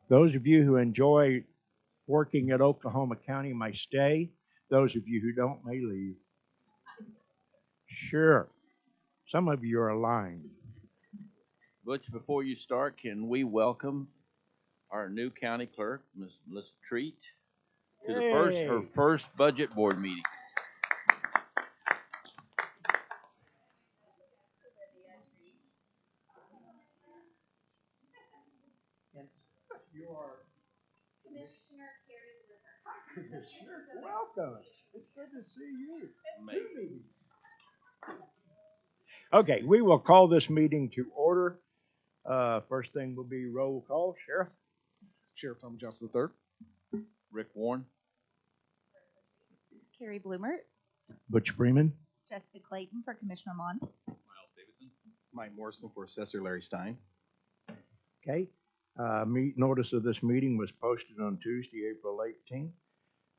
Those of you who enjoy working at Oklahoma County may stay. Those of you who don't may leave. Sure. Some of you are lying. Butch, before you start, can we welcome our new county clerk, Ms. Melissa Treat, to her Hey. first budget board meeting? You are Commissioner Carrie Bloomer. Commissioner, welcome. It's good to see you. Amazing. Okay, we will call this meeting to order. First thing will be roll call. Sheriff? Sheriff Tom Johnson III. Rick Warren. Carrie Bloomert. Butch Freeman. Jessica Clayton for Commissioner Mon. Miles Davidson. Mike Morrison for Assessor Larry Stein. Okay. Notice of this meeting was posted on Tuesday, April 18th.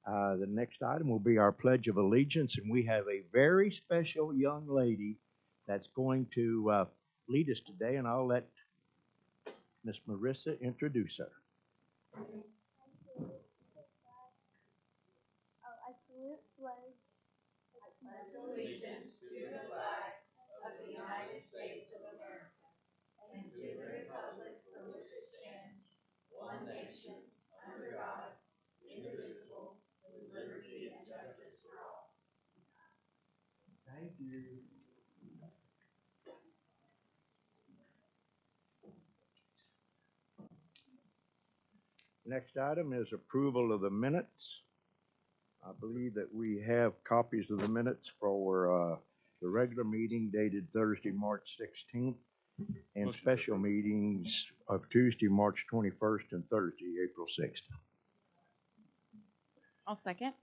The next item will be our Pledge of Allegiance, and we have a very special young lady that's going to lead us today, and I'll let Miss Marissa introduce her. I salute flags. I pledge allegiance to the flag of the United States of America and to the republic for which it stands, one nation, under God, indivisible, with liberty and justice for all. Thank you. Next item is approval of the minutes. I believe that we have copies of the minutes for the regular meeting dated Thursday, March 16th, and special meetings of Tuesday, March 21st, and Thursday, April 6th. I'll second.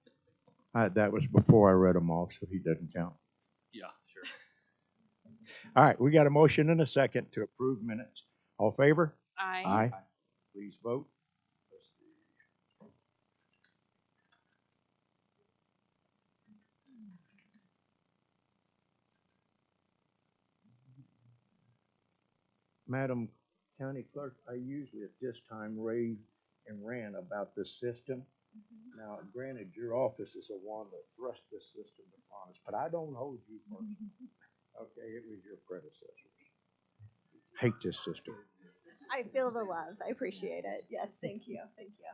That was before I read them off, so he doesn't count. Yeah, sure. All right, we got a motion and a second to approve minutes. All in favor? Aye. Aye. Please vote. Madam County Clerk, I usually at this time rave and rant about this system. Now, granted, your office is the one that thrust this system upon us, but I don't hold you personally. Okay, it was your predecessors. Hate this system. I feel the love. I appreciate it. Yes, thank you. Thank you.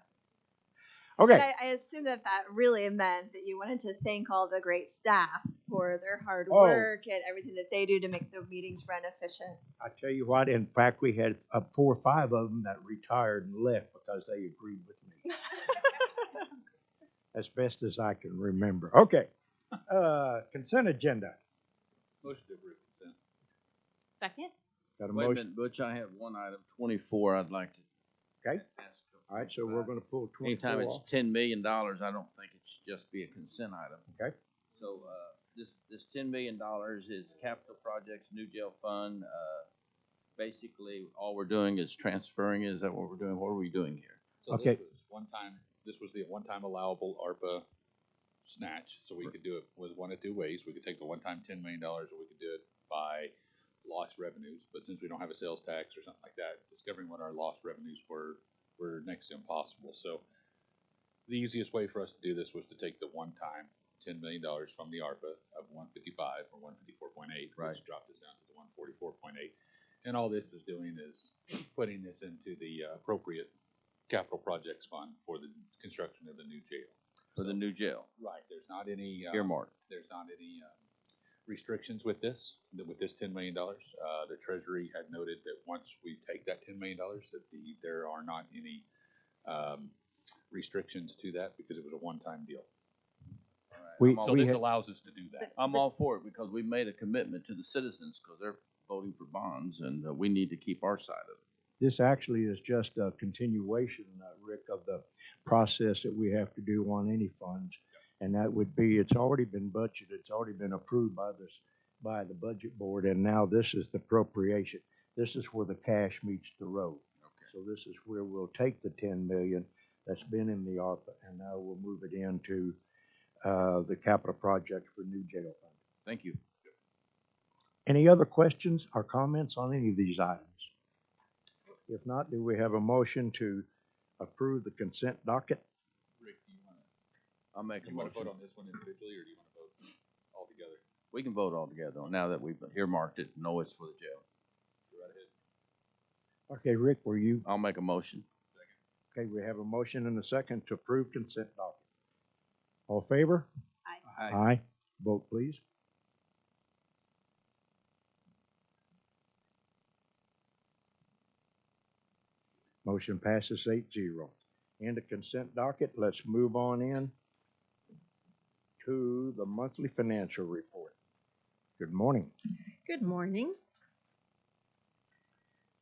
Okay. I assume that really meant that you wanted to thank all the great staff for their hard Oh. work and everything that they do to make the meetings run efficient. I tell you what, in fact, we had 4 or 5 of them that retired and left because they agreed with me. As best as I can remember. Okay. Consent agenda. Motion to approve consent. Second. Got a Wait a motion? minute, Butch, I have one item, 24, I'd like to Okay. ask. All right, so we're going to pull 24 Anytime it's off. $10 million, I don't think it should just be a consent item. Okay. So, this $10 million is capital projects, new jail fund. Basically, all we're doing is transferring. Is that what we're doing? What are we doing here? So Okay. this was the one-time allowable ARPA snatch, so we could do it with one of two ways. We could take the one-time $10 million, or we could do it by lost revenues. But since we don't have a sales tax or something like that, discovering what our lost revenues were next to impossible. So the easiest way for us to do this was to take the one-time $10 million from the ARPA of 155 or 154.8, Right. which dropped us down to the 144.8. And all this is doing is putting this into the appropriate capital projects fund for the construction of the new jail. For the new jail. Right. There's not any Earmark. There's not any restrictions with this. With this $10 million, the Treasury had noted that once we take that $10 million, that there are not any restrictions to that because it was a one-time deal. We, So we this had- allows us to do that. I'm all for it because we made a commitment to the citizens because they're voting for bonds and we need to keep our side of it. This actually is just a continuation, Rick, of the process that we have to do on any funds. And that would be, it's already been budgeted, it's already been approved by the budget board, and now this is the appropriation. This is where the cash meets the road. Okay. So this is where we'll take the 10 million that's been in the ARPA, and now we'll move it into the capital project for new jail fund. Thank you. Any other questions or comments on any of these items? If not, do we have a motion to approve the consent docket. Rick, do you wanna, I'll make do a you wanna vote motion. on this one individually, or do you wanna vote all together? We can vote all together now that we've earmarked it, know it's for the jail. Go right ahead. Okay, Rick, were you? I'll make a motion. Okay, we have a motion and a second to approve consent docket. All in favor? Aye. Aye. Vote, please. Motion passes 8-0. And the consent docket, let's move on in to the monthly financial report. Good morning. Good morning.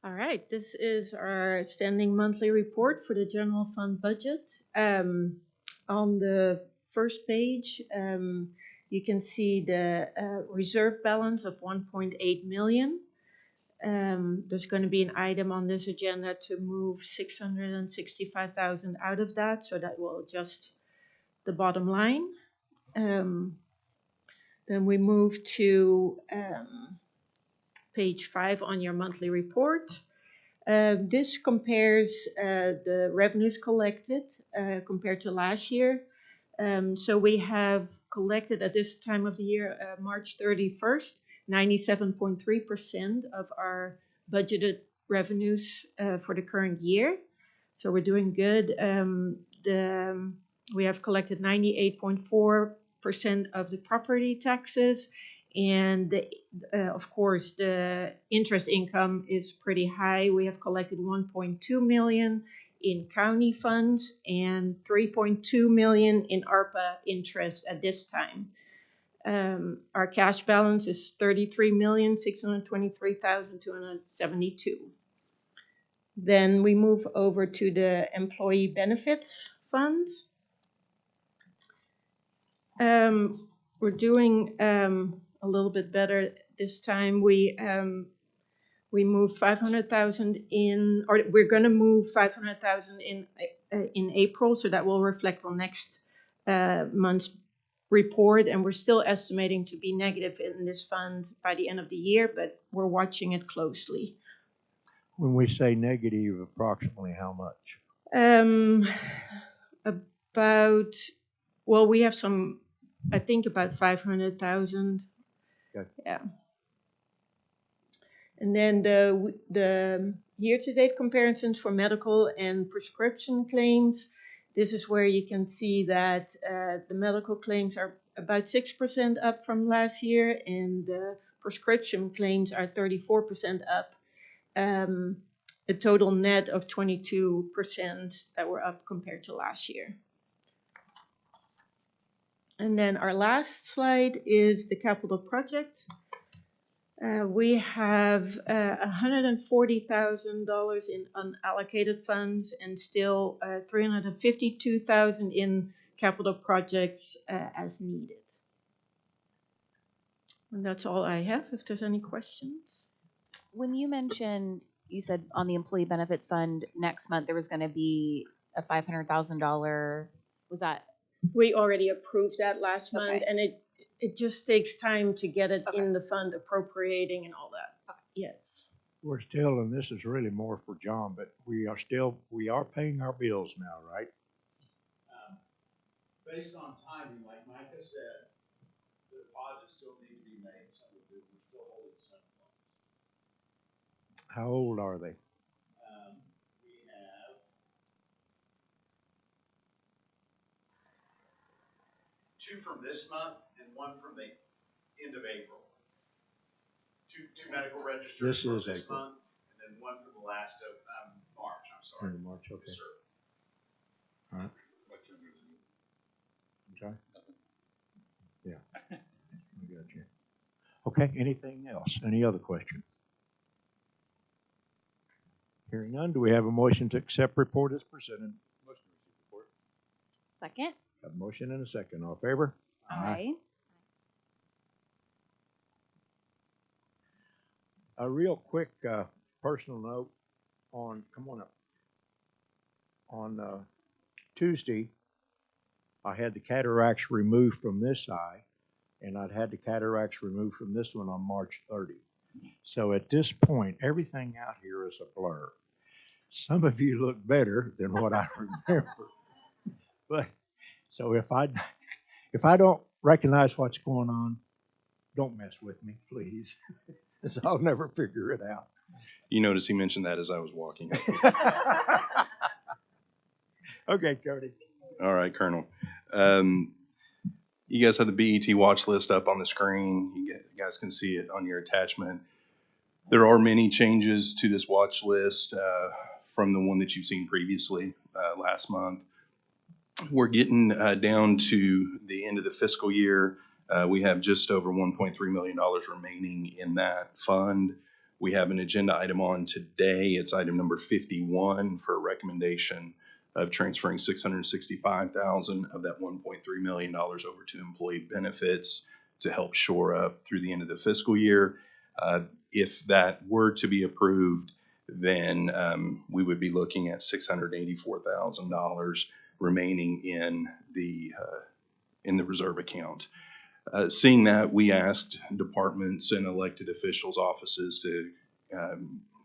All right, this is our standing monthly report for the general fund budget. On the first page, you can see the reserve balance of 1.8 million. There's going to be an item on this agenda to move 665,000 out of that, so that will adjust the bottom line. Then we move to page 5 on your monthly report. This compares the revenues collected compared to last year. So we have collected at this time of the year, March 31st, 97.3% of our budgeted revenues for the current year. So we're doing good. We have collected 98.4% of the property taxes, and of course the interest income is pretty high. We have collected 1.2 million in county funds and 3.2 million in ARPA interest at this time. Our cash balance is 33,623,272. Then we move over to the employee benefits funds. We're doing a little bit better this time. We moved 500,000 in, or we're going to move 500,000 in April, so that will reflect on next month's report. And we're still estimating to be negative in this fund by the end of the year, but we're watching it closely. When we say negative, approximately how much? About, well, we have some, I think about 500,000. Okay. Yeah. And then the year-to-date comparisons for medical and prescription claims. This is where you can see that the medical claims are about 6% up from last year, and the prescription claims are 34% up. A total net of 22% that were up compared to last year. And then our last slide is the capital project. We have $140,000 in unallocated funds and still $352,000 in capital projects as needed. And that's all I have. If there's any questions. When you mentioned, you said on the employee benefits fund next month there was going to be a $500,000. Was that? We already approved that last Okay. month, and it just takes time to get it Okay. in the fund appropriating and all that. Okay. Yes. We're still, and this is really more for John, but we are paying our bills now, right? Based on timing, like Micah said, the deposits still need to be made, so we're still holding some funds. How old are they? We have two from this month and one from the end of April. Two medical registers This for is this April. month, and then one for the last of March, I'm sorry. In March, okay. Yes, sir. All right. What younger than you? I'm sorry? Nothing. Yeah. I got you. Okay, anything else? Any other questions? Hearing none, do we have a motion to accept report as presented? Motion to receive report. Second. Have a motion and a second. All in favor? Aye. A real quick personal note come on up. On Tuesday, I had the cataracts removed from this eye, and I'd had the cataracts removed from this one on March 30. So at this point, everything out here is a blur. Some of you look better than what I remember. But, so if I don't recognize what's going on, don't mess with me, please. 'Cause I'll never figure it out. You notice he mentioned that as I was walking. Okay, Cody. All right, Colonel. You guys have the BET watch list up on the screen. You guys can see it on your attachment. There are many changes to this watch list from the one that you've seen previously last month. We're getting down to the end of the fiscal year. We have just over $1.3 million remaining in that fund. We have an agenda item on today. It's item number 51 for a recommendation of transferring $665,000 of that $1.3 million over to employee benefits to help shore up through the end of the fiscal year. If that were to be approved, then we would be looking at $684,000 remaining in the reserve account. Seeing that, we asked departments and elected officials' offices to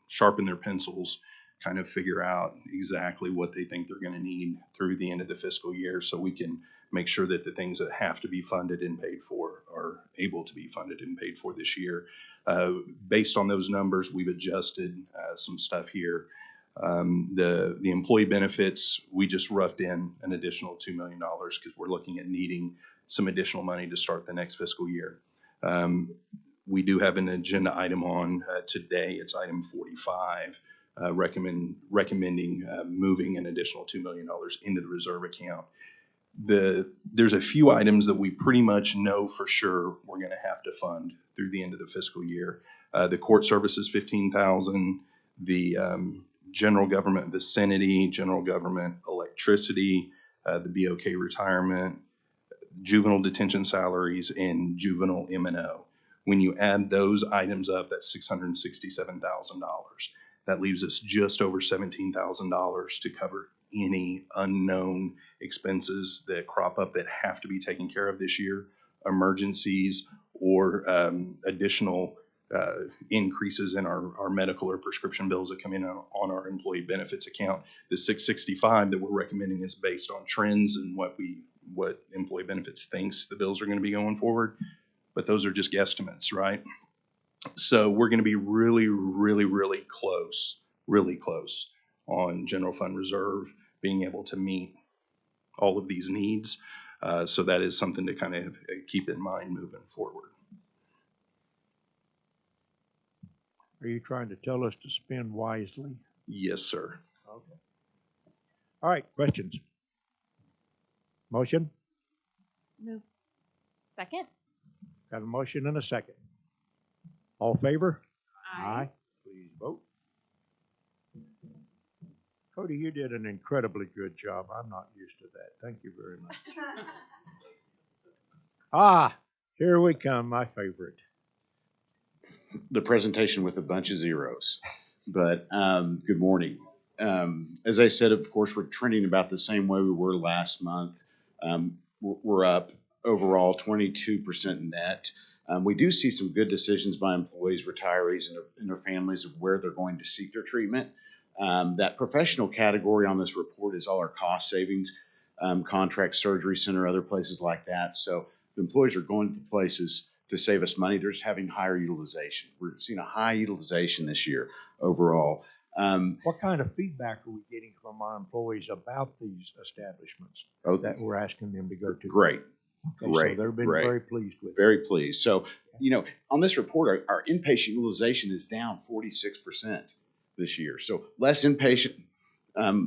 sharpen their pencils, kind of figure out exactly what they think they're going to need through the end of the fiscal year so we can make sure that the things that have to be funded and paid for are able to be funded and paid for this year. Based on those numbers, we've adjusted some stuff here. The employee benefits, we just roughed in an additional $2 million because we're looking at needing some additional money to start the next fiscal year. We do have an agenda item on today. It's item 45, recommending moving an additional $2 million into the reserve account. There's a few items that we pretty much know for sure we're going to have to fund through the end of the fiscal year. The court services, $15,000, the general government vicinity, general government electricity, the BOK retirement, juvenile detention salaries, and juvenile M&O. When you add those items up, that's $667,000. That leaves us just over $17,000 to cover any unknown expenses that crop up that have to be taken care of this year, emergencies, or additional increases in our medical or prescription bills that come in on our employee benefits account. The $665 that we're recommending is based on trends and what employee benefits thinks the bills are going to be going forward, but those are just guesstimates, right? So we're going to be really, really, really close on general fund reserve being able to meet all of these needs. So that is something to kind of keep in mind moving forward. Are you trying to tell us to spend wisely? Yes, sir. Okay. All right, questions? Motion? Move. Second? Got a motion and a second. All in favor? Please vote. Cody, you did an incredibly good job. I'm not used to that. Thank you very much. Here we come, my favorite. The presentation with a bunch of zeros, but good morning. As I said, of course, we're trending about the same way we were last month. We're up overall 22% net. We do see some good decisions by employees, retirees, and their families of where they're going to seek their treatment. That professional category on this report is all our cost savings, contract surgery center, other places like that. So the employees are going to places to save us money. They're just having higher utilization. We're seeing a high utilization this year overall. What kind of feedback are we getting from our employees about these establishments that we're asking them to go to? Great. Okay, Great. so they've been great. very pleased with it. Very pleased. So, on this report, our inpatient utilization is down 46% this year. So less inpatient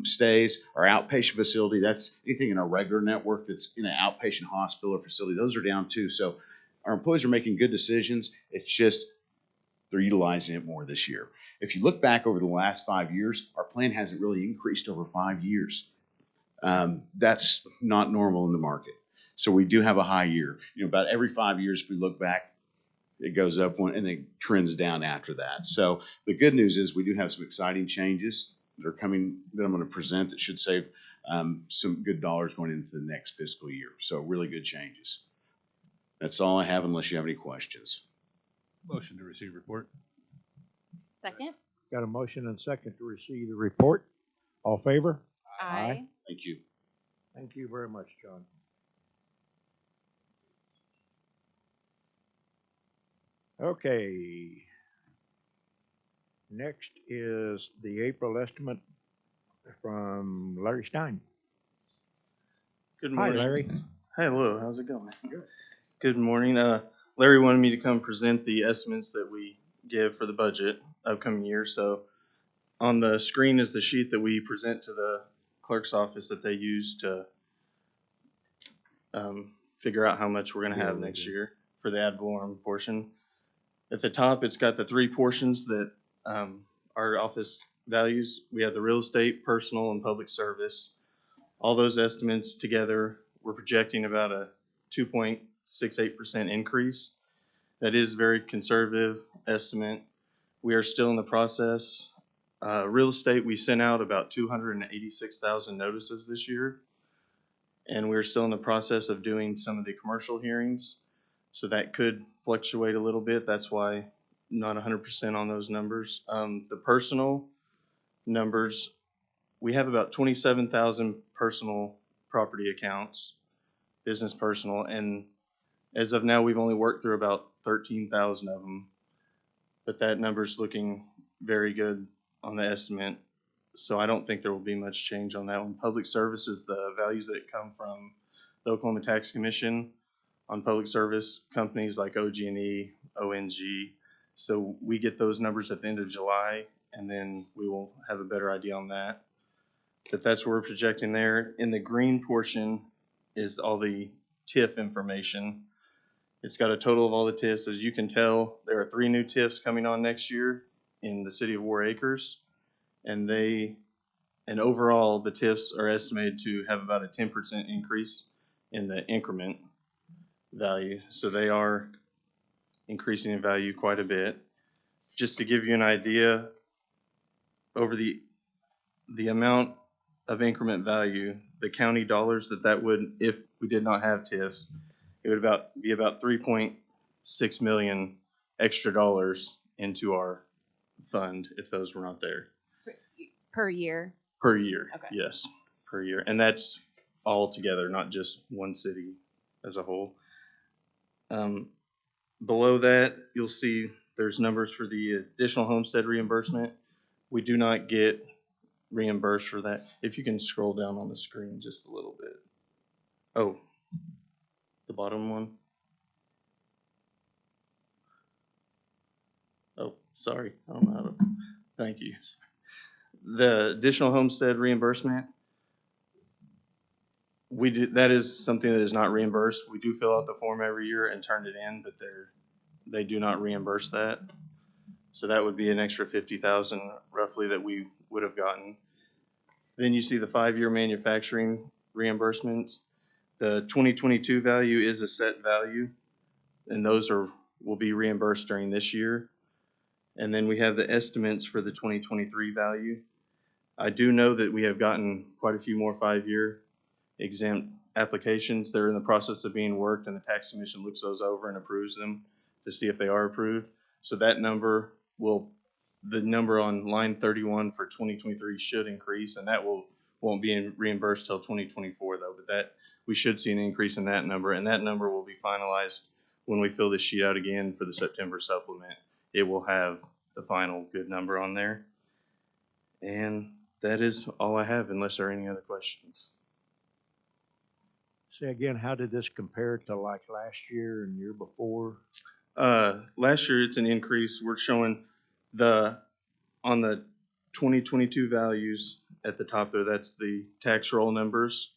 stays. Our outpatient facility, that's anything in our regular network that's in an outpatient hospital or facility, those are down too. So our employees are making good decisions. It's just they're utilizing it more this year. If you look back over the last 5 years, our plan hasn't really increased over 5 years. That's not normal in the market. So we do have a high year. About every 5 years, if we look back, it goes up one and it trends down after that. So the good news is we do have some exciting changes that are coming that I'm going to present that should save some good dollars going into the next fiscal year. So really good changes. That's all I have unless you have any questions. Motion to receive report. Second? Got a motion and second to receive the report. All in favor? Aye. Thank you. Thank you very much, John. Okay. Next is the April estimate from Larry Stein. Good Hi, morning. Larry. Hi, hello. How's it going? Good. Good morning. Larry wanted me to come present the estimates that we give for the budget upcoming year. So on the screen is the sheet that we present to the clerk's office that they use to figure out how much we're going to have next year for the ad valorem portion. At the top, it's got the three portions that our office values. We have the real estate, personal, and public service. All those estimates together, we're projecting about a 2.68% increase. That is a very conservative estimate. We are still in the process. Real estate, we sent out about 286,000 notices this year. And we're still in the process of doing some of the commercial hearings. So that could fluctuate a little bit. That's why not 100% on those numbers. The personal numbers, we have about 27,000 personal property accounts, business personal, and as of now, we've only worked through about 13,000 of them. But that number's looking very good on the estimate. So I don't think there will be much change on that one. Public services, the values that come from the Oklahoma Tax Commission on public service companies like OG&E, ONG. So we get those numbers at the end of July, and then we will have a better idea on that. But that's what we're projecting there. In the green portion is all the TIF information. It's got a total of all the TIFs. As you can tell, there are 3 new TIFs coming on next year in the city of War Acres. And overall, the TIFs are estimated to have about a 10% increase in the increment value. So they are increasing in value quite a bit. Just to give you an idea, over the amount of increment value, the county dollars that would, if we did not have TIFs, it would be about 3.6 million extra dollars into our fund if those were not there. Per year? Per year, Okay. yes, per year. And that's all together, not just one city as a whole. Below that, you'll see there's numbers for the additional homestead reimbursement. We do not get reimbursed for that. If you can scroll down on the screen just a little bit. Oh, the bottom one. Oh, sorry. I don't know how to. Thank you. The additional homestead reimbursement, that is something that is not reimbursed. We do fill out the form every year and turn it in, but they do not reimburse that. So that would be an extra 50,000 roughly that we would have gotten. Then you see the 5-year manufacturing reimbursements. The 2022 value is a set value, and those will be reimbursed during this year. And then we have the estimates for the 2023 value. I do know that we have gotten quite a few more 5-year exempt applications. They're in the process of being worked, and the tax commission looks those over and approves them to see if they are approved. So that number the number on line 31 for 2023 should increase, and that won't be reimbursed till 2024 though. But that we should see an increase in that number, and that number will be finalized when we fill this sheet out again for the September supplement. It will have the final good number on there. And that is all I have, unless there are any other questions. Say again, how did this compare to like last year and year before? Last year, it's an increase. We're showing on the 2022 values at the top there, that's the tax roll numbers.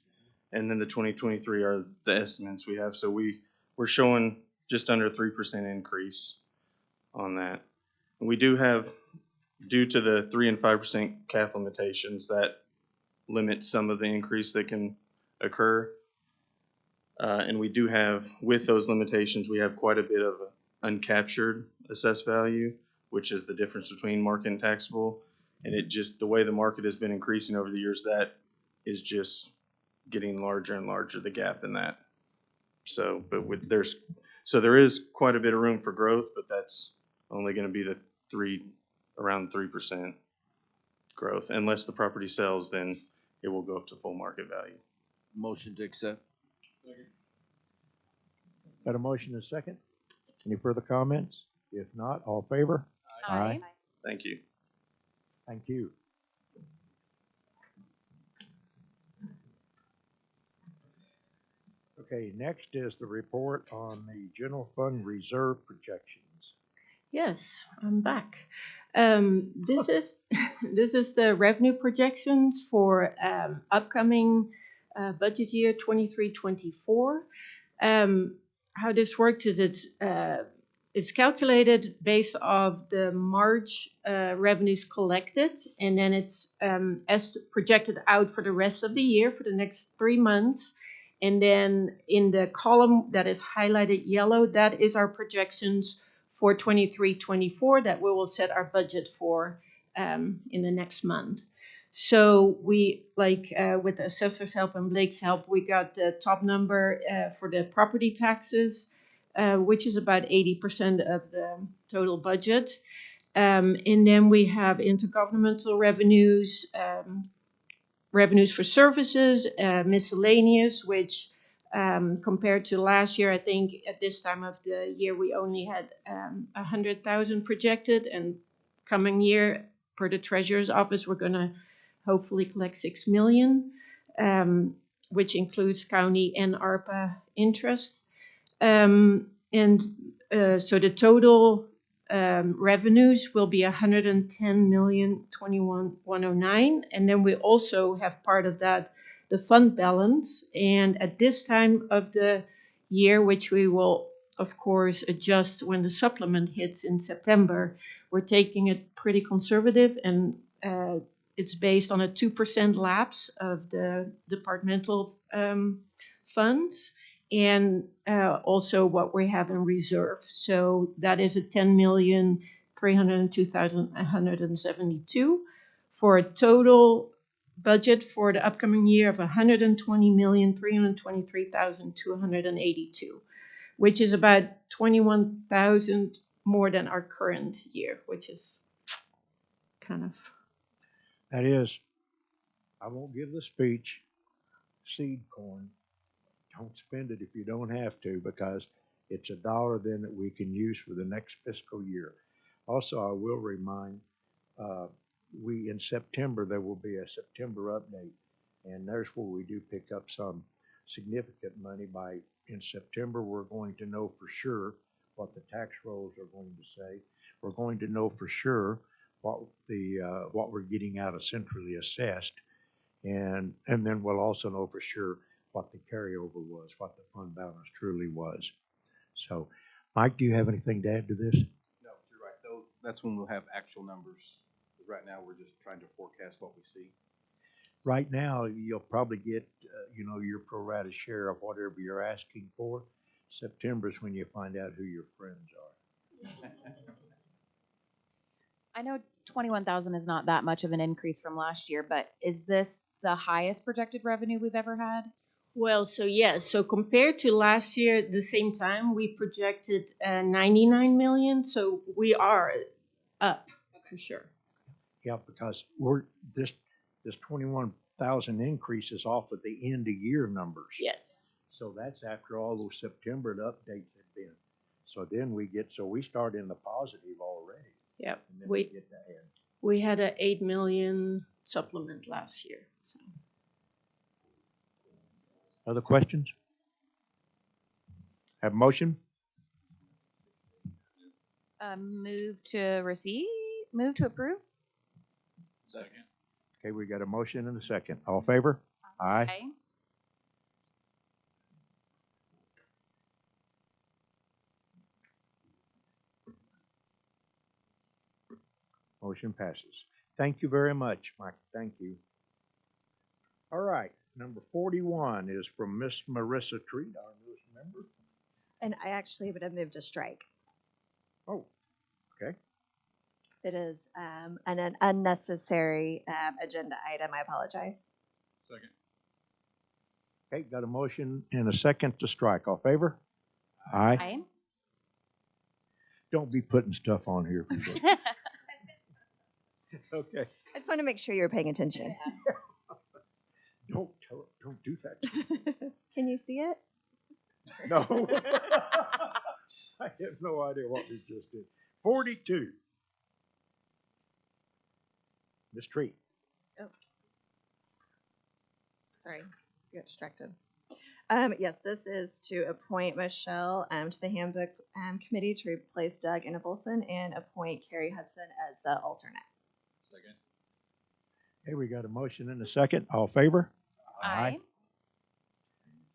And then the 2023 are the estimates we have. So we're showing just under 3% increase on that. And we do have, due to the 3 and 5% cap limitations, that limits some of the increase that can occur. And we do have, with those limitations, we have quite a bit of uncaptured assessed value, which is the difference between market and taxable. And the way the market has been increasing over the years, that is just getting larger and larger, the gap in that. So, there is quite a bit of room for growth, but that's only going to be the around 3% growth. Unless the property sells, then it will go up to full market value. Motion to accept. Got a motion and a second? Any further comments? If not, all in favor? Aye. Thank you. Thank you. Okay, next is the report on the general fund reserve projections. Yes, I'm back. This is this is the revenue projections for upcoming budget year 23-24. How this works is it's calculated based off the March revenues collected, and then it's as projected out for the rest of the year for the next 3 months. And then in the column that is highlighted yellow, that is our projections for 23-24 that we will set our budget for in the next month. So we, with the assessor's help and Blake's help, we got the top number for the property taxes, which is about 80% of the total budget. And then we have intergovernmental revenues, revenues for services, miscellaneous, which compared to last year, I think at this time of the year, we only had 100,000 projected, and coming year, per the treasurer's office, we're going to hopefully collect 6 million, which includes county and ARPA interest. So the total revenues will be 110,021,109, and then we also have part of that the fund balance. And at this time of the year, which we will of course adjust when the supplement hits in September, we're taking it pretty conservative, and it's based on a 2% lapse of the departmental funds, and also what we have in reserve. So that is a 10,302,172 for a total budget for the upcoming year of 120,323,282, which is about 21,000 more than our current year, which is kind of. That is, I won't give the speech, seed corn. Don't spend it if you don't have to, because it's a dollar then that we can use for the next fiscal year. Also, I will remind, in September, there will be a September update, and there's where we do pick up some significant money. In September, we're going to know for sure what the tax rolls are going to say. We're going to know for sure what we're getting out of centrally assessed, and then we'll also know for sure what the carryover was, what the fund balance truly was. So, Mike, do you have anything to add to this? No, you're right. Though that's when we'll have actual numbers. Right now, we're just trying to forecast what we see. Right now, you'll probably get, your pro rata share of whatever you're asking for. September is when you find out who your friends are. I know 21,000 is not that much of an increase from last year, but is this the highest projected revenue we've ever had? Well, so yes. So compared to last year at the same time, we projected 99 million. So we are up for sure. Yeah, because this 21,000 increase is off of the end of year numbers. Yes. So that's after all those September updates have been. So then we start in the positive already. Yep. And then we get that in. We had a 8 million supplement last year. So. Other questions? Have a motion? Move to approve. Second. Okay, we got a motion and a second. All in favor? Aye. Okay. Motion passes. Thank you very much, Mike. Thank you. All right, number 41 is from Miss Marissa Treat, our newest member. And I actually would have moved to strike. Oh, okay. It is an unnecessary agenda item. I apologize. Second. Okay, got a motion and a second to strike. All in favor? Aye. Aye. Don't be putting stuff on here, people. Okay. I just want to make sure you're paying attention. Don't do that. Can you see it? No. I have no idea what we just did. 42. Ms. Tree. Sorry, got distracted. Yes, this is to appoint Michelle to the handbook committee to replace Doug Innebolson and appoint Carrie Hudson as the alternate. Second. Hey, we got a motion and a second. All in favor? Aye. Thank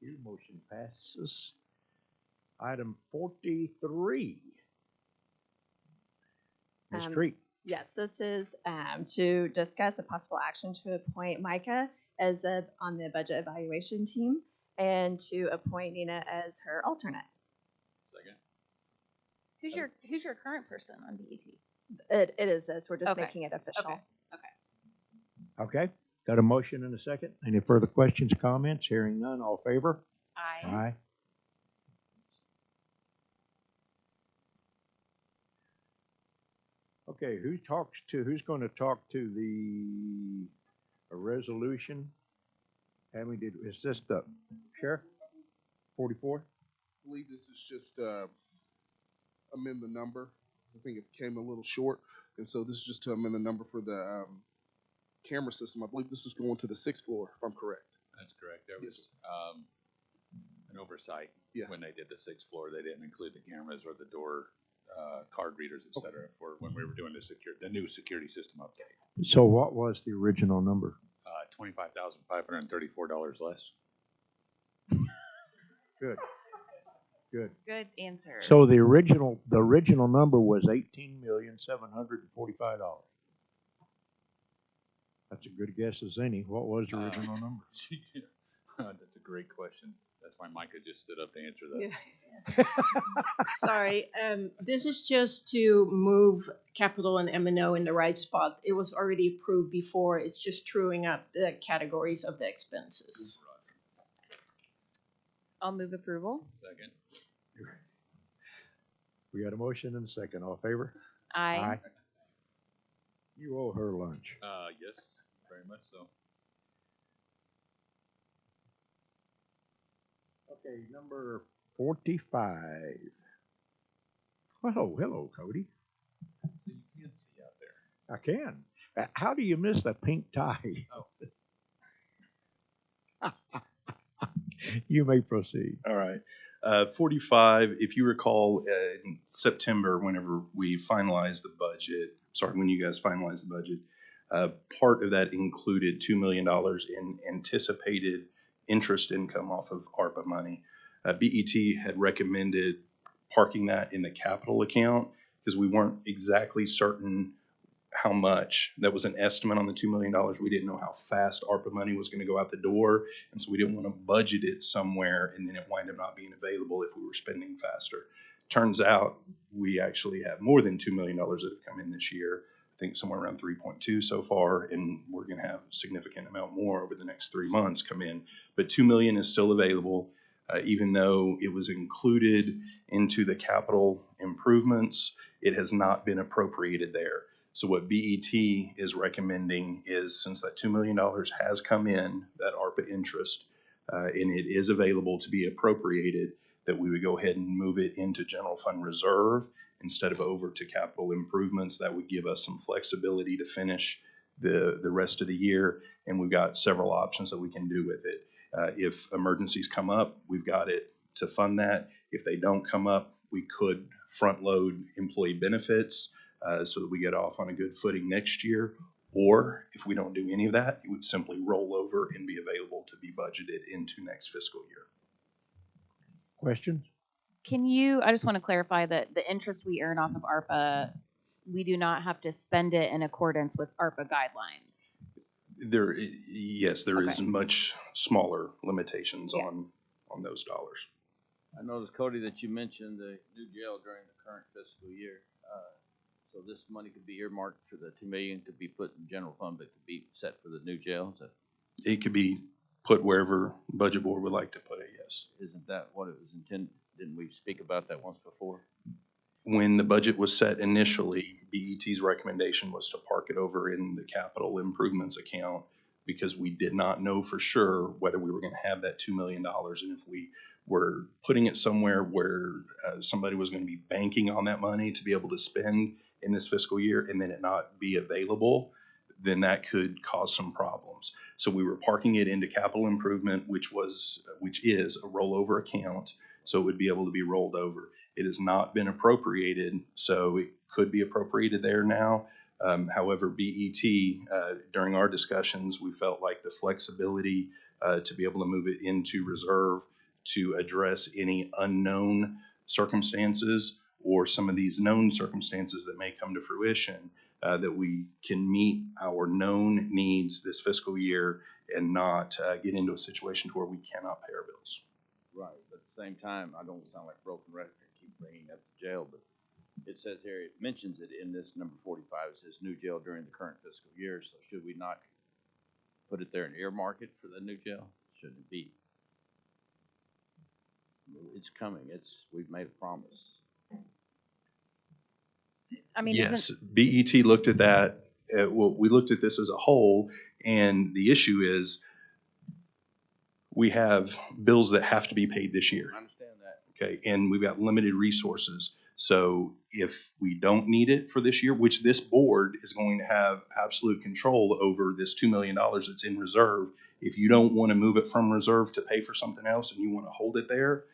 you. Motion passes. Item 43. Ms. Tree. Yes, this is to discuss a possible action to appoint Micah as on the budget evaluation team and to appoint Nina as her alternate. Second. Who's your current person on BET? It is this. We're just Okay. making it official. Okay. Okay. Got a motion and a second. Any further questions, comments? Hearing none. All in favor? Aye. Aye. Okay, who's going to talk to the resolution? Tammy, is this the sheriff? 44? I believe this is just amend the number. I think it came a little short, and so this is just to amend the number for the camera system. I believe this is going to the 6th floor, if I'm correct. That's correct. There Yes, was an oversight. Yeah. When they did the 6th floor, they didn't include the cameras or the door card readers, et cetera, for when we were doing the new security system update. So what was the original number? $25,534 less. Good. Good. Good answer. So the original number was $18,745,000. That's a good guess as any. What was the original number? That's a great question. That's why Micah just stood up to answer that. Yeah. Sorry, this is just to move capital and M&O in the right spot. It was already approved before. It's just truing up the categories of the expenses. I'll move approval. Second. We got a motion and a second. All in favor? Aye. You owe her lunch. Yes, very much so. Okay, number 45. Hello, Cody. So you can see out there. I can. How do you miss the pink tie? Oh. You may proceed. All right. 45, if you recall, in September, whenever we finalized the budget, when you guys finalized the budget, part of that included $2 million in anticipated interest income off of ARPA money. BET had recommended parking that in the capital account because we weren't exactly certain how much. That was an estimate on the $2 million. We didn't know how fast ARPA money was going to go out the door, and so we didn't want to budget it somewhere and then it wind up not being available if we were spending faster. Turns out we actually have more than $2 million that have come in this year. I think somewhere around 3.2 so far, and we're going to have a significant amount more over the next 3 months come in. But $2 million is still available, even though it was included into the capital improvements. It has not been appropriated there. So what BET is recommending is, since that $2 million has come in, that ARPA interest, and it is available to be appropriated, that we would go ahead and move it into general fund reserve instead of over to capital improvements. That would give us some flexibility to finish the rest of the year, and we've got several options that we can do with it. If emergencies come up, we've got it to fund that. If they don't come up, we could front load employee benefits so that we get off on a good footing next year. Or if we don't do any of that, it would simply roll over and be available to be budgeted into next fiscal year. Questions? I just want to clarify that the interest we earn off of ARPA, we do not have to spend it in accordance with ARPA guidelines. There is Okay. much smaller limitations Yeah. on those dollars. I noticed, Cody, that you mentioned the new jail during the current fiscal year. So this money could be earmarked for the $2 million, could be put in general fund, but could be set for the new jail. So It could be put wherever budget board would like to put it, yes. isn't that what it was intended? Didn't we speak about that once before? when the budget was set initially, BET's recommendation was to park it over in the capital improvements account because we did not know for sure whether we were going to have that $2 million. And if we were putting it somewhere where somebody was going to be banking on that money to be able to spend in this fiscal year and then it not be available, then that could cause some problems. So we were parking it into capital improvement, which is a rollover account, so it would be able to be rolled over. It has not been appropriated, so it could be appropriated there now. However, BET, during our discussions, we felt like the flexibility to be able to move it into reserve to address any unknown circumstances or some of these known circumstances that may come to fruition, that we can meet our known needs this fiscal year and not get into a situation to where we cannot pay our bills. Right, but at the same time, I don't sound like broken record, keep bringing up the jail, but it says here, it mentions it in this number 45, it says new jail during the current fiscal year, so should we not put it there and earmark it for the new jail? Shouldn't it be? It's coming, we've made a promise. I mean, yes, BET looked at that. Well, we looked at this as a whole, and the issue is we have bills that have to be paid this year. I understand that. Okay, and we've got limited resources. So if we don't need it for this year, which this board is going to have absolute control over this $2 million that's in reserve, if you don't want to move it from reserve to pay for something else and you want to hold it there,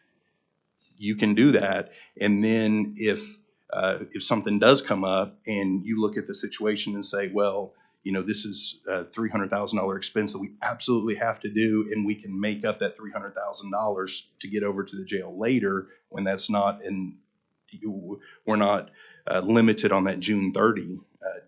you can do that. And then if something does come up and you look at the situation and say, well, you know, this is a $300,000 expense that we absolutely have to do, and we can make up that $300,000 to get over to the jail later when that's not we're not limited on that June 30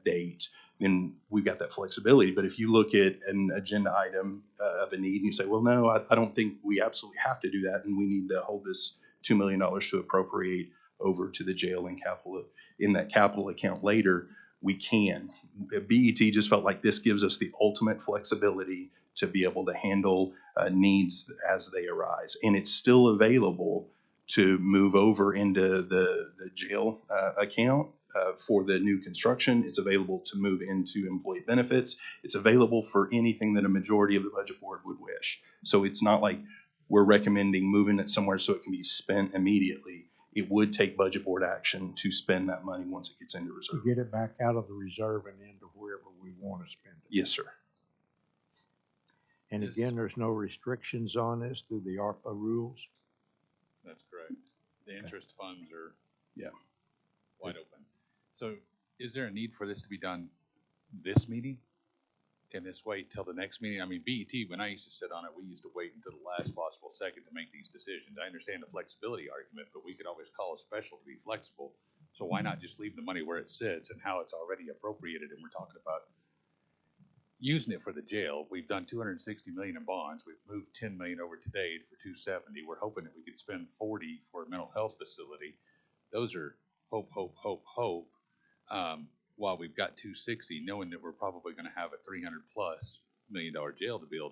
date, then we've got that flexibility. But if you look at an agenda item of a need and you say, well, no, I don't think we absolutely have to do that, and we need to hold this $2 million to appropriate over to the jail and capital in that capital account later, we can. BET just felt like this gives us the ultimate flexibility to be able to handle needs as they arise. And it's still available to move over into the jail account for the new construction. It's available to move into employee benefits. It's available for anything that a majority of the budget board would wish. So it's not like we're recommending moving it somewhere so it can be spent immediately. It would take budget board action to spend that money once it gets into To reserve. get it back out of the reserve and into wherever we want to spend it. Yes, sir. And again, there's no restrictions on this through the ARPA rules. That's correct. The interest funds are Yeah. wide open. So is there a need for this to be done this meeting? Can this wait till the next meeting? I mean, BET, when I used to sit on it, we used to wait until the last possible second to make these decisions. I understand the flexibility argument, but we could always call a special to be flexible. So why not just leave the money where it sits and how it's already appropriated? And we're talking about using it for the jail. We've done 260 million in bonds. We've moved 10 million over to date for 270. We're hoping that we could spend 40 for a mental health facility. Those are hope. While we've got 260, knowing that we're probably going to have a $300+ million jail to build,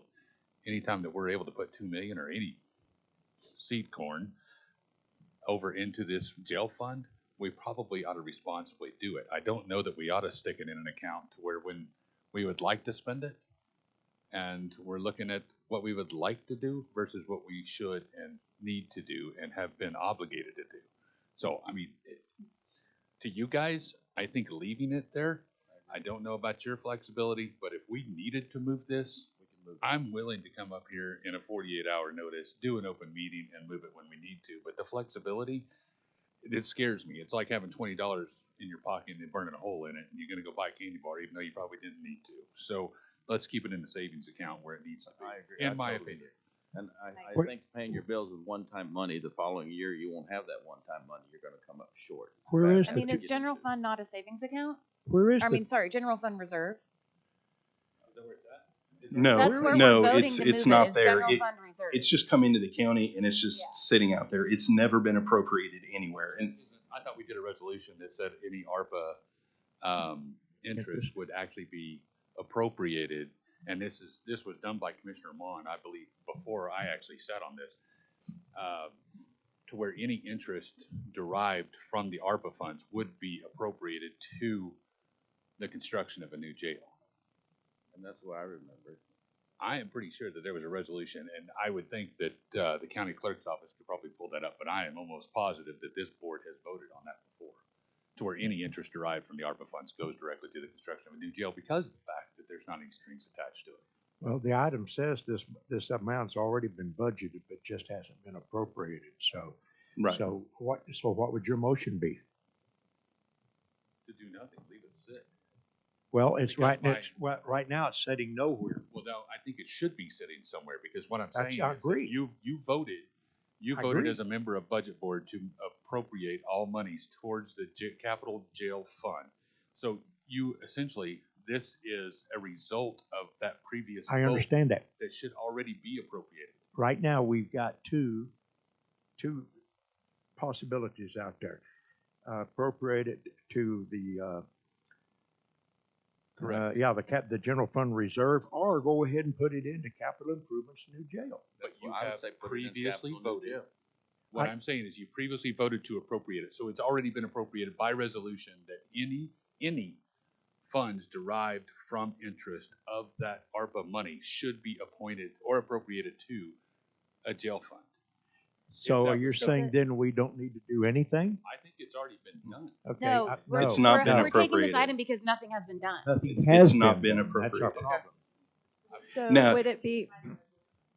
anytime that we're able to put 2 million or any seed corn over into this jail fund, we probably ought to responsibly do it. I don't know that we ought to stick it in an account to where when we would like to spend it, and we're looking at what we would like to do versus what we should and need to do and have been obligated to do. So, I mean, to you guys, I think leaving it there, I don't know about your flexibility, but if we needed to move this, We can move. I'm willing to come up here in a 48-hour notice, do an open meeting, and move it when we need to. But the flexibility, it scares me. It's like having $20 in your pocket and burning a hole in it, and you're going to go buy a candy bar even though you probably didn't need to. So let's keep it in the savings account where it needs to be, I agree. in I my totally opinion. And I Where- think paying your bills with one-time money the following year, you won't have that one-time money. You're gonna come up short. It's Where bad. is I mean, the- is general fund not a savings account? Where is I mean, the, sorry, general fund reserve. No, That's where no, we're voting it's to move it's it, not is there. general fund reserve. It's just come into the county and it's just Yeah. sitting out there. It's never been appropriated anywhere. And I thought we did a resolution that said any ARPA interest would actually be appropriated. And this was done by Commissioner Mon, I believe, before I actually sat on this. to where any interest derived from the ARPA funds would be appropriated to the construction of a new jail. And that's what I remember. I am pretty sure that there was a resolution, and I would think that the county clerk's office could probably pull that up, but I am almost positive that this board has voted on that before, to where any interest derived from the ARPA funds goes directly to the construction of a new jail because of the fact that there's not any strings attached to it. Well, the item says this amount's already been budgeted, but just hasn't been appropriated, so. Right. So what would your motion be? To do nothing, leave it sit. Well, it's Because right now it's sitting nowhere. Well, no, I think it should be sitting somewhere because what I'm That's- saying I is that agree. you voted, I voted agree. as a member of budget board to appropriate all monies towards the capital jail fund. So you essentially, this is a result of that previous I vote understand that. that should already be appropriated. Right now, we've got two possibilities out there. Appropriate it to the, Correct. the general fund reserve, or go ahead and put it into capital improvements, new jail. But That's you what I would have say, put it in previously capital new voted. jail. What I- I'm saying is you previously voted to appropriate it. So it's already been appropriated by resolution that any funds derived from interest of that ARPA money should be appointed or appropriated to a jail fund. So that are you was- saying then we don't need to do anything? I think it's already been done. Okay. No, we're, It's not we're, been we're taking this appropriated. item because nothing has been done. Nothing It's has not been done. That's our appropriated. problem. So Now- would it be,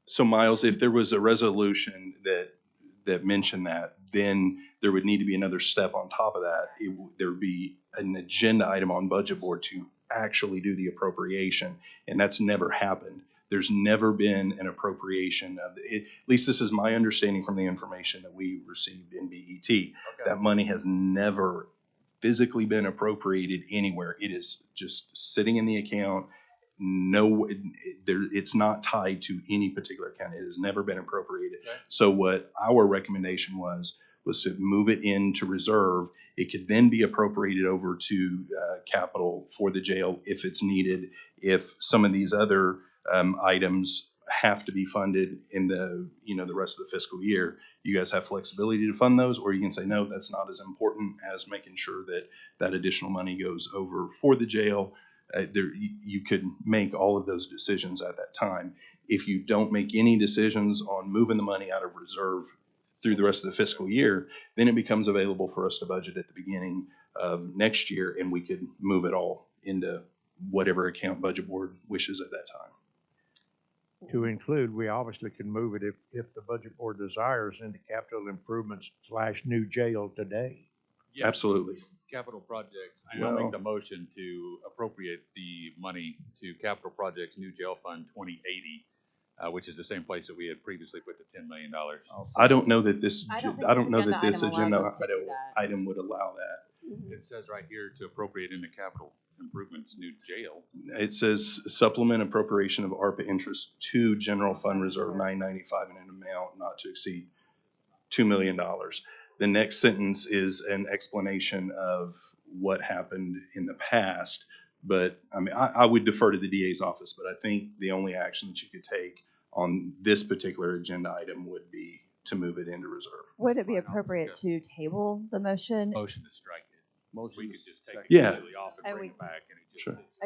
So Miles, if there was a resolution that mentioned that, then there would need to be another step on top of that. There would be an agenda item on budget board to actually do the appropriation, and that's never happened. There's never been an appropriation of it. At least this is my understanding from the information that we received in BET. That money has never physically been appropriated anywhere. It is just sitting in the account. No, it's not tied to any particular account. It has never been appropriated. Okay. So what our recommendation was to move it into reserve. It could then be appropriated over to capital for the jail if it's needed. If some of these other items have to be funded in the rest of the fiscal year, you guys have flexibility to fund those, or you can say, no, that's not as important as making sure that that additional money goes over for the jail. You could make all of those decisions at that time. If you don't make any decisions on moving the money out of reserve through the rest of the fiscal year, then it becomes available for us to budget at the beginning of next year, and we could move it all into whatever account budget board wishes at that time. To include, we obviously can move it if the budget board desires into capital improvements / new jail today. Yeah, Absolutely. capital projects. I'll make Well- the motion to appropriate the money to capital projects, new jail fund 2080, which is the same place that we had previously put the $10 million. I don't know that this, I don't think I don't this know that agenda this item agenda allows us to do that. item would allow that. It says right here to appropriate into capital improvements, new jail. It says supplement appropriation of ARPA interest to general fund reserve 995 in an amount not to exceed $2 million. The next sentence is an explanation of what happened in the past. But I mean, I would defer to the DA's office, but I think the only action that you could take on this particular agenda item would be to move it into reserve. would it be Fine, I'll appropriate to table the motion Motion to strike it. Motion We to could just take it second. Yeah. completely off and And bring we- it back and it just Sure. sits.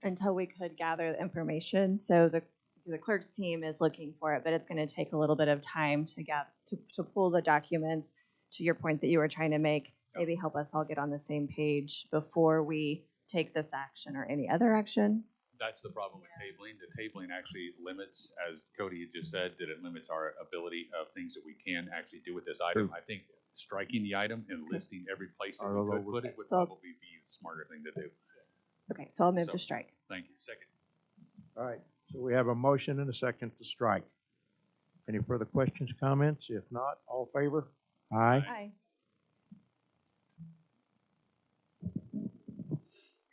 until we could gather the information? So the clerk's team is looking for it, but it's going to take a little bit of time to pull the documents. To your point that you were trying to make, maybe help us all get on the same page before we take this action or any other action. That's the problem with tabling. The tabling actually limits, as Cody had just said, that it limits our ability of things that we can actually do with this item. I think striking the item and listing every place that we could put it would So- probably be the smarter thing to do. Okay, so I'll move So- to strike. Thank you. Second. All right, so we have a motion and a second to strike. Any further questions, comments? If not, all in favor? Aye. Aye.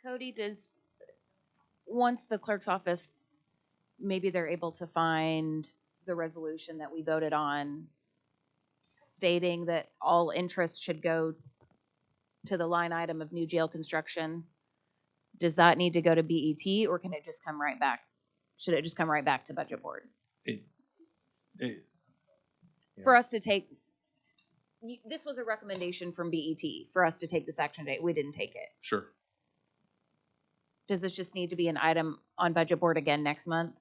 Cody, once the clerk's office, maybe they're able to find the resolution that we voted on stating that all interest should go to the line item of new jail construction, does that need to go to BET or can it just come right back? Should it just come right back to budget board? It, for Yeah. us to take, this was a recommendation from BET for us to take this action today. We didn't take it. Sure. Does this just need to be an item on budget board again next month?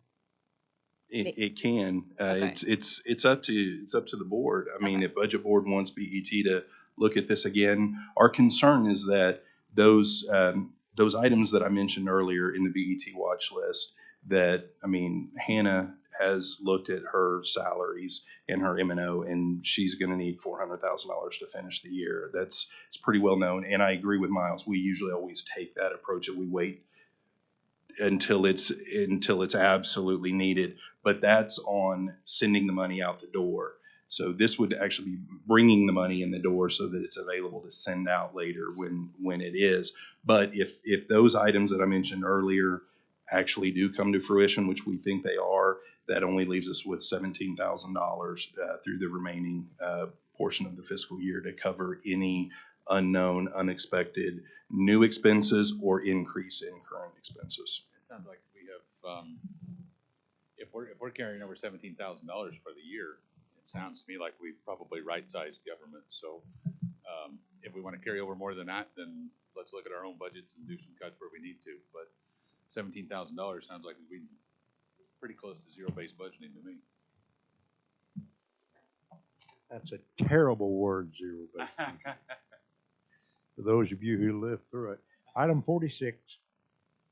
It can. Okay. It's up to the board. I mean, Okay. if budget board wants BET to look at this again, our concern is that those items that I mentioned earlier in the BET watch list, that, I mean, Hannah has looked at her salaries and her M&O, and she's going to need $400,000 to finish the year. It's pretty well known, and I agree with Miles. We usually always take that approach that we wait until it's absolutely needed, but that's on sending the money out the door. So this would actually be bringing the money in the door so that it's available to send out later when it is. But if those items that I mentioned earlier actually do come to fruition, which we think they are, that only leaves us with $17,000 through the remaining portion of the fiscal year to cover any unknown, unexpected new expenses or increase in current expenses. It sounds like we have, if we're carrying over $17,000 for the year, it sounds to me like we've probably right-sized government. So if we want to carry over more than that, then let's look at our own budgets and do some cuts where we need to. But $17,000 sounds like we'd be pretty close to zero-based budgeting to me. That's a terrible word, zero base. For those of you who lived through it. Item 46,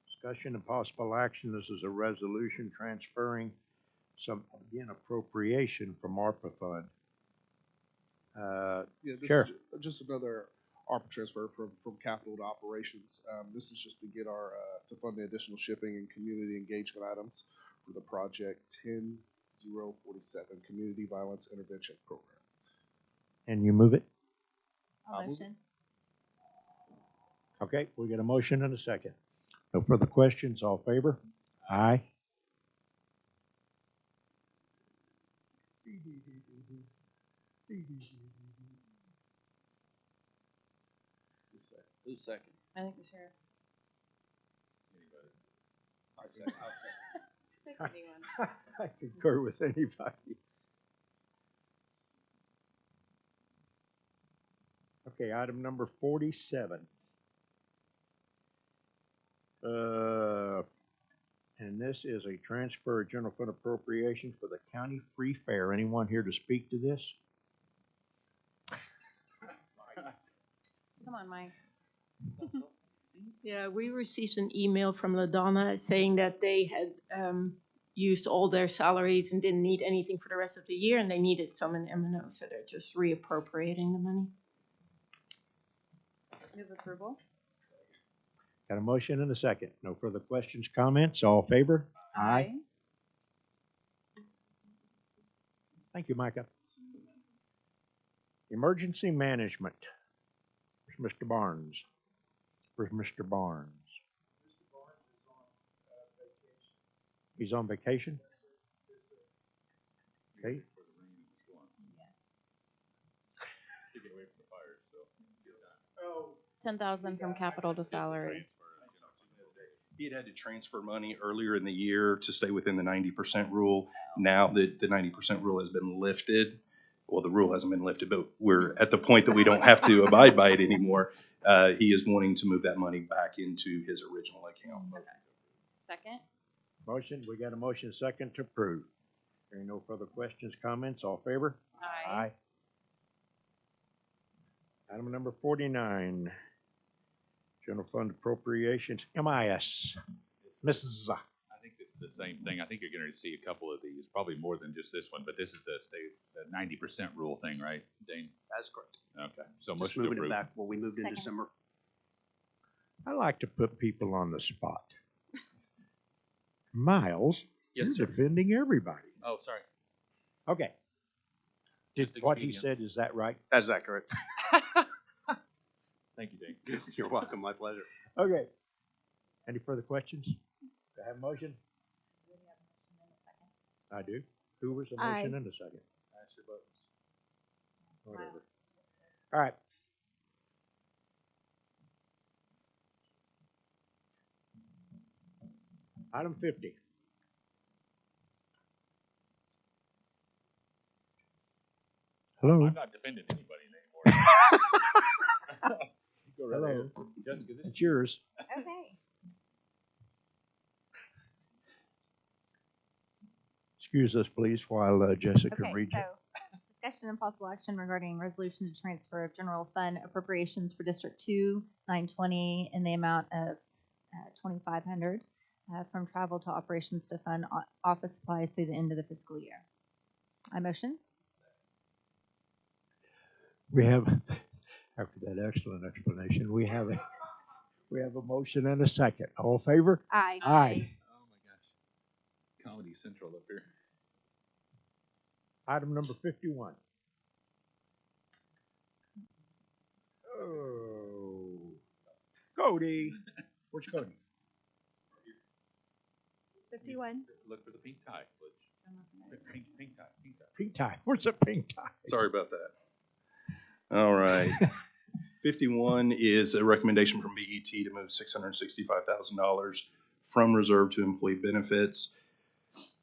discussion and possible action. This is a resolution transferring some, again, appropriation from ARPA fund. Yeah, this Sheriff. is just another ARPA transfer from capital to operations. This is just to get our, to fund the additional shipping and community engagement items for the project 10047 Community Violence Intervention Program. And you move it? I'll move it. Okay, we get a motion and a second. No further questions, all in favor? Aye. Who's second? I think the sheriff. I said, I concur with anybody. Okay, item number 47. And this is a transfer of general fund appropriation for the county free fair. Anyone here to speak to this? Come on, Mike. Yeah, we received an email from LaDonna saying that they had used all their salaries and didn't need anything for the rest of the year, and they needed some in M&O, so they're just reappropriating the money. Move approval. Got a motion and a second. No further questions, comments, all in favor? Aye. Thank you, Micah. Emergency management. Where's Mr. Barnes? Where's Mr. Barnes? He's on vacation? Okay. To get away from the fires, so. 10,000 from capital to salary. He had to transfer money earlier in the year to stay within the 90% rule. Now that the 90% rule has been lifted, well, the rule hasn't been lifted, but we're at the point that we don't have to abide by it anymore. He is wanting to move that money back into his original account. Okay. Second. Motion, we got a motion second to approve. Hearing no further questions, comments, all in favor? Aye. Item number 49, general fund appropriations, MIS. Mrs. I think this is the same thing. I think you're gonna see a couple of these, probably more than just this one, but this is the 90% rule thing, right, Dane? That's correct. Okay, so Just motion to moving it approve. back, what we moved in Second. December. I like to put people on the spot. Miles, Yes, you're sir. defending everybody. Oh, sorry. Okay. Did Just what he expedience. said, is that right? That's that correct? Thank you, Dane. You're welcome, my pleasure. Okay. Any further questions? Do I have a motion? I do. Who was the motion Aye. and a second? Whatever. All right. Item 50. Hello? I'm not defending anybody anymore. Go right ahead. Hello? Jessica, this It's yours. Okay. Excuse us, please, while Jessica Okay, reads so it. discussion and possible action regarding resolution to transfer of general fund appropriations for District 2, 920 in the amount of 2,500 from travel to operations to fund office supplies through the end of the fiscal year. I motion. We have, after that excellent explanation, we have a motion and a second. All in favor? Aye. Aye. Oh my gosh. Comedy Central up here. Item number 51. Oh, Cody. Where's Cody? 51. Look for the pink tie, Butch. Pink tie, pink tie. Pink tie. Where's the pink tie? Sorry about that. All right. 51 is a recommendation from BET to move $665,000 from reserve to employee benefits.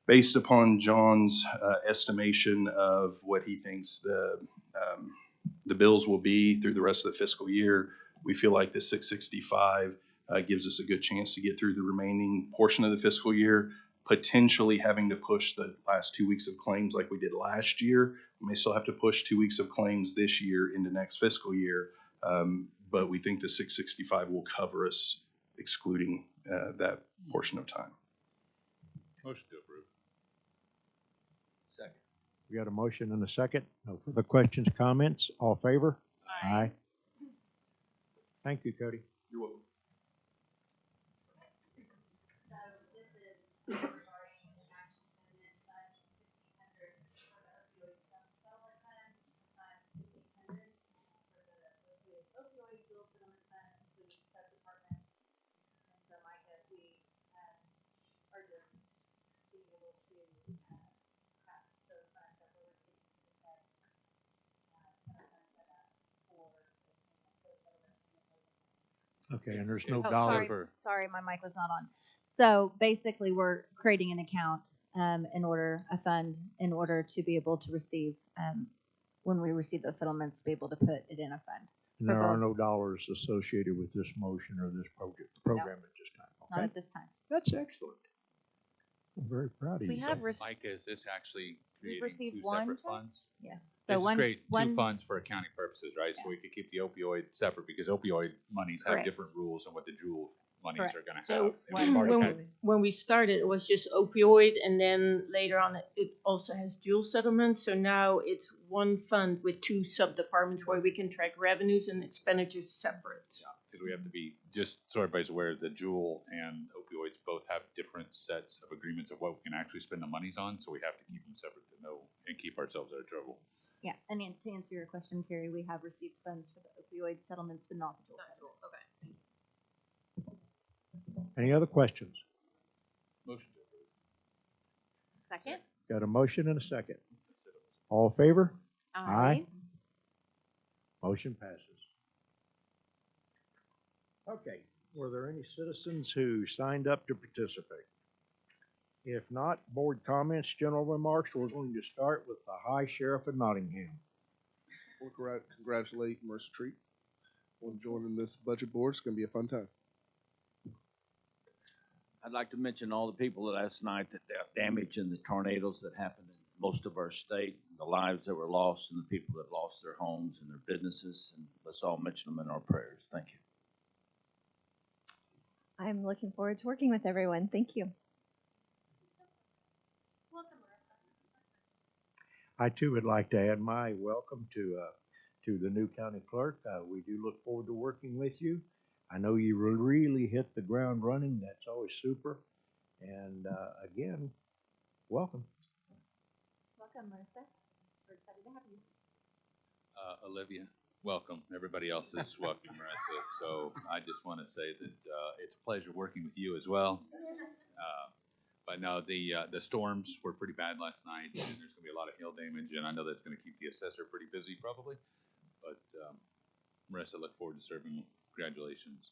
Based upon John's estimation of what he thinks the bills will be through the rest of the fiscal year, we feel like the 665 gives us a good chance to get through the remaining portion of the fiscal year, potentially having to push the last 2 weeks of claims like we did last year. We may still have to push 2 weeks of claims this year into next fiscal year, but we think the 665 will cover us excluding that portion of time. Motion to approve. Second. We got a motion and a second. No further questions, comments? All in favor? Aye. Thank you, Cody. You're welcome. Okay, and there's no It's dollar. super. Sorry, my mic was not on. So basically, we're creating an account a fund, in order to be able to receive, when we receive those settlements, to be able to put it in a fund. And there are no dollars associated with this motion or this program at this time. Not Okay? at this time. That's excellent. I'm very proud of We you. have Mike, is this actually We've creating received two one separate check? funds? Yes. This So is one, great, two one, funds for accounting purposes, right? So we could keep the opioid separate because opioid monies have Correct. different rules than what the jewel monies Correct. are gonna have. So And we've already had- when we started, it was just opioid, and then later on, it also has dual settlements. So now it's one fund with two sub-departments where we can track revenues and expenditures separate. Because we have to be, just so everybody's aware, the jewel and opioids both have different sets of agreements of what we can actually spend the monies on, so we have to keep them separate to know and keep ourselves out of trouble. yeah, and to answer your question, Carrie, we have received funds for the opioid settlements, but not the dual settlements. Any other questions? Motion to approve. Second? Got a motion and a second. All in favor? Aye. Motion passes. Okay, were there any citizens who signed up to participate? If not, board comments, general remarks, we're going to start with the High Sheriff of Nottingham. We'll congratulate Mercer Treat on joining this budget board. It's gonna be a fun time. I'd like to mention all the people last night that damage in the tornadoes that happened in most of our state, the lives that were lost and the people that lost their homes and their businesses, and let's all mention them in our prayers. Thank you. I'm looking forward to working with everyone. Thank you. I too would like to add my welcome to the new county clerk. We do look forward to working with you. I know you really hit the ground running. That's always super. And again, welcome. Welcome, Marissa. We're excited to have you. Olivia, welcome. Everybody else is welcome, Marissa. So I just want to say that it's a pleasure working with you as well. But no, the storms were pretty bad last night, and there's going to be a lot of hail damage, and I know that's going to keep the assessor pretty busy probably. But Marissa, look forward to serving. Congratulations.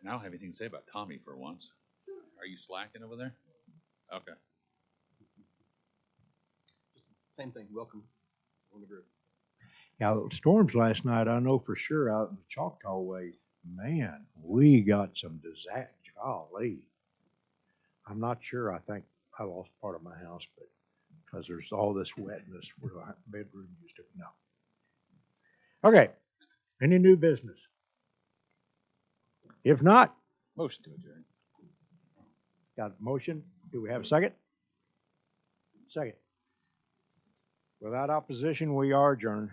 And I don't have anything to say about Tommy for once. Are you slacking over there? Okay. Same thing, welcome on the group. Yeah, the storms last night, I know for sure out in the Choctaw Way, man, we got some disaster. Golly. I'm not sure. I think I lost part of my house, but because there's all this wetness where our bedroom used to, no. Okay. Any new business? If not, Motion to adjourn. got a motion? Do we have a second? Second. Without opposition, we are adjourned.